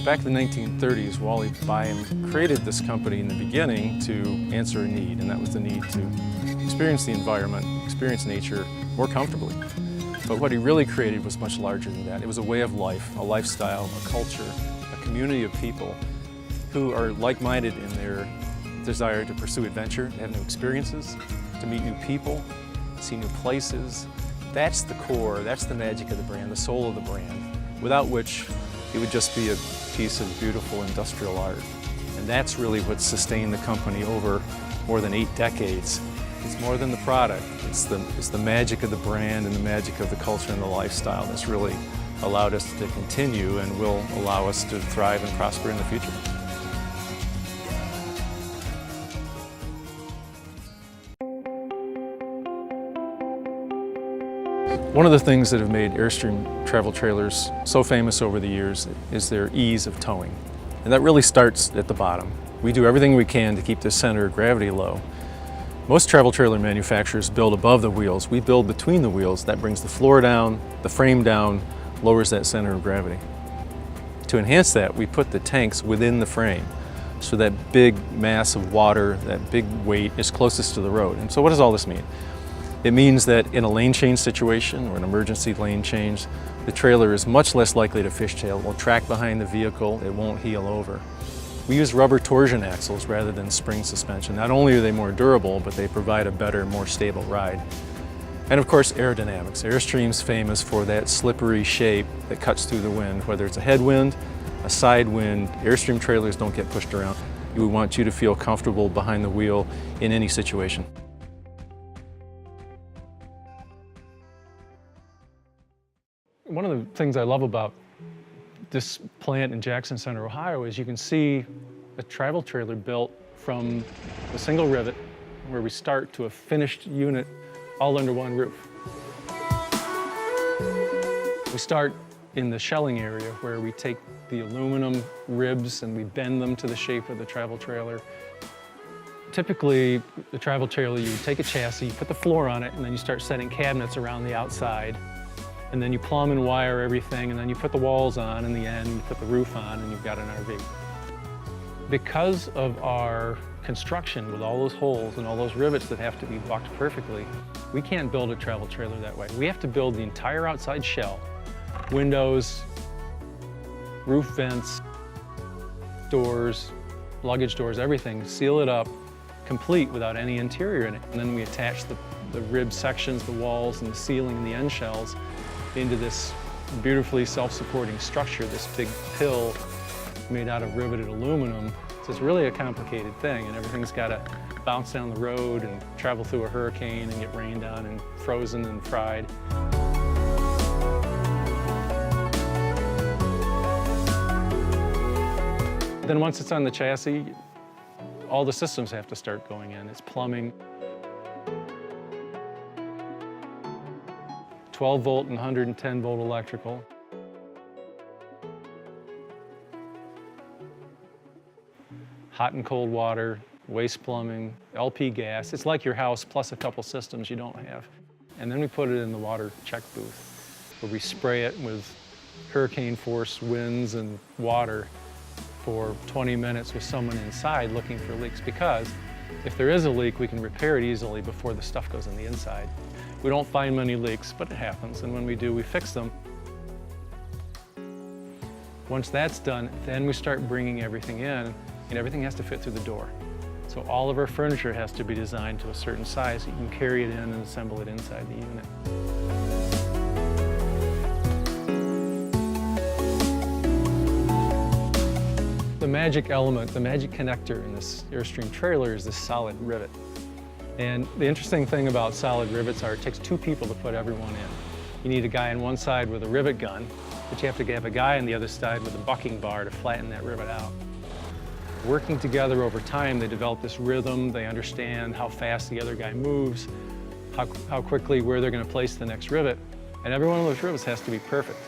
Back in the 1930s, Wally Byam created this company in the beginning to answer a need, and that was the need to experience the environment, experience nature more comfortably. But what he really created was much larger than that. It was a way of life, a lifestyle, a culture, a community of people who are like-minded in their desire to pursue adventure, to have new experiences, to meet new people, see new places. That's the core, that's the magic of the brand, the soul of the brand, without which it would just be a piece of beautiful industrial art. And that's really what's sustained the company over more than 8 decades. It's more than the product, it's the magic of the brand and the magic of the culture and the lifestyle that's really allowed us to continue and will allow us to thrive and prosper in the future. One of the things that have made Airstream travel trailers so famous over the years is their ease of towing. And that really starts at the bottom. We do everything we can to keep the center of gravity low. Most travel trailer manufacturers build above the wheels. We build between the wheels. That brings the floor down, the frame down, lowers that center of gravity. To enhance that, we put the tanks within the frame, so that big mass of water, that big weight is closest to the road. And so what does all this mean? It means that in a lane change situation or an emergency lane change, the trailer is much less likely to fishtail. It will track behind the vehicle, it won't heel over. We use rubber torsion axles rather than spring suspension. Not only are they more durable, but they provide a better, more stable ride. And of course, aerodynamics. Airstream's famous for that slippery shape that cuts through the wind. Whether it's a headwind, a side wind, Airstream trailers don't get pushed around. We want you to feel comfortable behind the wheel in any situation. One of the things I love about this plant in Jackson Center, Ohio, is you can see a travel trailer built from a single rivet, where we start, to a finished unit all under one roof. We start in the shelling area, where we take the aluminum ribs and we bend them to the shape of the travel trailer. Typically, the travel trailer, you take a chassis, you put the floor on it, and then you start setting cabinets around the outside. And then you plumb and wire everything, and then you put the walls on in the end, you put the roof on, and you've got an RV. Because of our construction with all those holes and all those rivets that have to be bucked perfectly, we can't build a travel trailer that way. We have to build the entire outside shell, windows, roof vents, doors, luggage doors, everything, seal it up, complete without any interior in it. And then we attach the rib sections, the walls, and the ceiling and the end shells into this beautifully self-supporting structure, this big pill made out of riveted aluminum. So it's really a complicated thing, and everything's got to bounce down the road and travel through a hurricane and get rained on and frozen and fried. Then once it's on the chassis, all the systems have to start going in. It's plumbing, 12 volt and 110 volt electrical. Hot and cold water, waste plumbing, LP gas. It's like your house plus a couple systems you don't have. And then we put it in the water check booth, where we spray it with hurricane force winds and water for 20 minutes with someone inside looking for leaks, because if there is a leak, we can repair it easily before the stuff goes in the inside. We don't find many leaks, but it happens, and when we do, we fix them. Once that's done, then we start bringing everything in, and everything has to fit through the door. So all of our furniture has to be designed to a certain size so you can carry it in and assemble it inside the unit. The magic element, the magic connector in this Airstream trailer is this solid rivet. And the interesting thing about solid rivets are it takes 2 people to put everyone in. You need a guy on one side with a rivet gun, but you have to have a guy on the other side with a bucking bar to flatten that rivet out. Working together over time, they develop this rhythm, they understand how fast the other guy moves, how quickly, where they're going to place the next rivet, and every one of those rivets has to be perfect.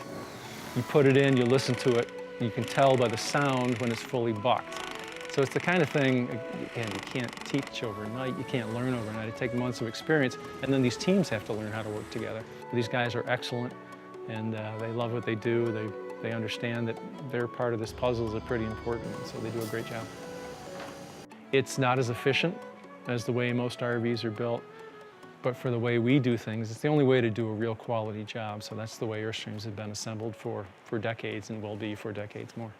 You put it in, you listen to it, you can tell by the sound when it's fully bucked. So it's the kind of thing, again, you can't teach overnight, you can't learn overnight. It takes months of experience, and then these teams have to learn how to work together. These guys are excellent, and they love what they do. They understand that their part of this puzzle is pretty important, and so they do a great job. It's not as efficient as the way most RVs are built, but for the way we do things, it's the only way to do a real quality job. So that's the way Airstreams have been assembled for decades and will be for decades more.